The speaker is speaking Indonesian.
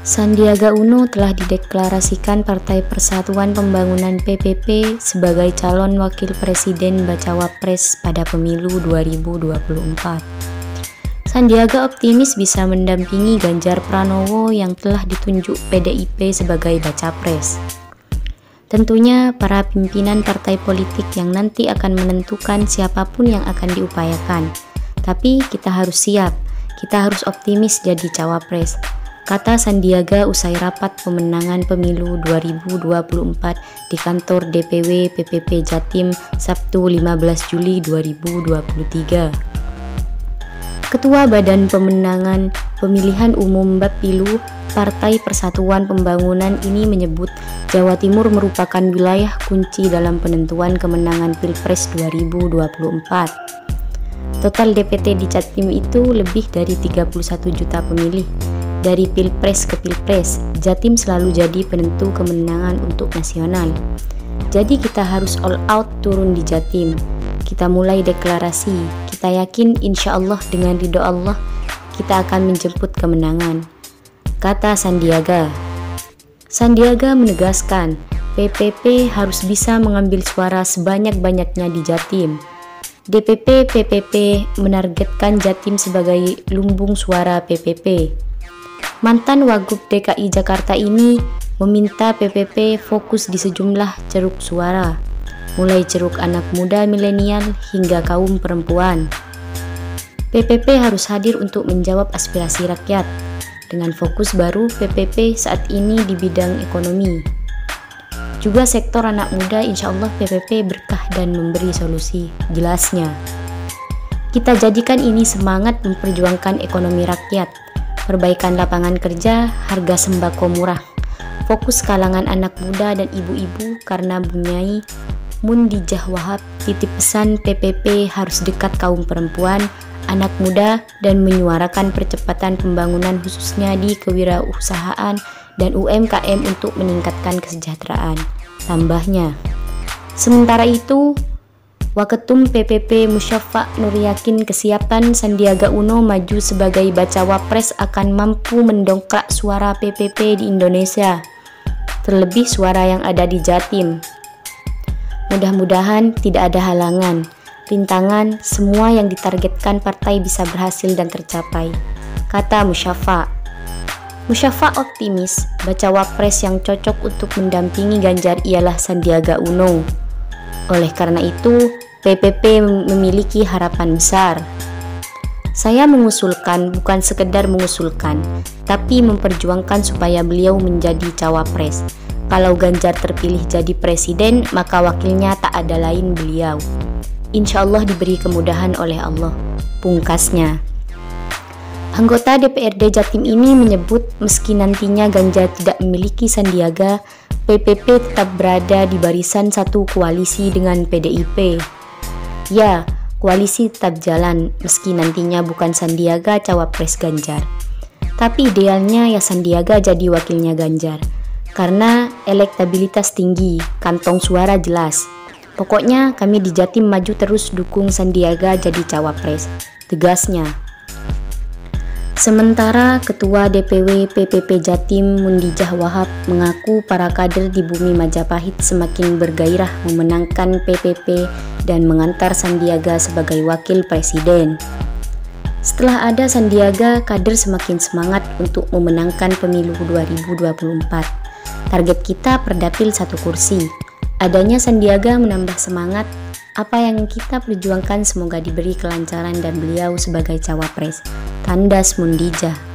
Sandiaga Uno telah dideklarasikan Partai Persatuan Pembangunan (PPP) sebagai calon wakil presiden bacawa pres pada pemilu 2024. Sandiaga optimis bisa mendampingi Ganjar Pranowo yang telah ditunjuk PDIP sebagai baca pres. Tentunya para pimpinan partai politik yang nanti akan menentukan siapapun yang akan diupayakan. Tapi kita harus siap, kita harus optimis jadi cawapres, kata Sandiaga usai rapat pemenangan pemilu 2024 di kantor DPW PPP Jatim Sabtu 15 Juli 2023. Ketua Badan Pemenangan Pemilihan Umum Bapilu Partai Persatuan Pembangunan ini menyebut Jawa Timur merupakan wilayah kunci dalam penentuan kemenangan Pilpres 2024. Total DPT di Jatim itu lebih dari 31 juta pemilih. Dari Pilpres ke Pilpres, Jatim selalu jadi penentu kemenangan untuk nasional. Jadi kita harus all out turun di Jatim. Kita mulai deklarasi, kita yakin insya Allah dengan ridho Allah kita akan menjemput kemenangan, kata Sandiaga. Sandiaga menegaskan PPP harus bisa mengambil suara sebanyak-banyaknya di Jatim. DPP PPP menargetkan Jatim sebagai lumbung suara PPP. Mantan Wagub DKI Jakarta ini meminta PPP fokus di sejumlah ceruk suara, mulai ceruk anak muda milenial hingga kaum perempuan. PPP harus hadir untuk menjawab aspirasi rakyat. Dengan fokus baru PPP saat ini di bidang ekonomi. Juga sektor anak muda insya Allah PPP berkah dan memberi solusi, jelasnya. Kita jadikan ini semangat memperjuangkan ekonomi rakyat, perbaikan lapangan kerja, harga sembako murah, fokus kalangan anak muda dan ibu-ibu karena Bunyai Mundijah Wahab titip pesan PPP harus dekat kaum perempuan, anak muda dan menyuarakan percepatan pembangunan khususnya di kewirausahaan dan UMKM untuk meningkatkan kesejahteraan, tambahnya. Sementara itu, Waketum PPP Musyafa Nur yakin kesiapan Sandiaga Uno maju sebagai bacawa pres akan mampu mendongkrak suara PPP di Indonesia, terlebih suara yang ada di Jatim. Mudah-mudahan tidak ada halangan, rintangan, semua yang ditargetkan partai bisa berhasil dan tercapai, kata Musyafa. Musyafa optimis bacawa pres yang cocok untuk mendampingi Ganjar ialah Sandiaga Uno. Oleh karena itu, PPP memiliki harapan besar. Saya mengusulkan bukan sekedar mengusulkan, tapi memperjuangkan supaya beliau menjadi cawapres. Kalau Ganjar terpilih jadi presiden, maka wakilnya tak ada lain beliau. Insya Allah diberi kemudahan oleh Allah, pungkasnya. Anggota DPRD Jatim ini menyebut meski nantinya Ganjar tidak memiliki Sandiaga, PPP tetap berada di barisan satu koalisi dengan PDIP. Ya, koalisi tetap jalan meski nantinya bukan Sandiaga cawapres Ganjar. Tapi idealnya ya Sandiaga jadi wakilnya Ganjar. Karena elektabilitas tinggi, kantong suara jelas. Pokoknya kami di Jatim maju terus dukung Sandiaga jadi cawapres, tegasnya. Sementara Ketua DPW PPP Jatim Mundijah Wahab mengaku para kader di Bumi Majapahit semakin bergairah memenangkan PPP dan mengantar Sandiaga sebagai wakil presiden. Setelah ada Sandiaga, kader semakin semangat untuk memenangkan pemilu 2024. Target kita per dapil 1 kursi. Adanya Sandiaga menambah semangat. Apa yang kita perjuangkan semoga diberi kelancaran dan beliau sebagai cawapres, tandas Mundijah.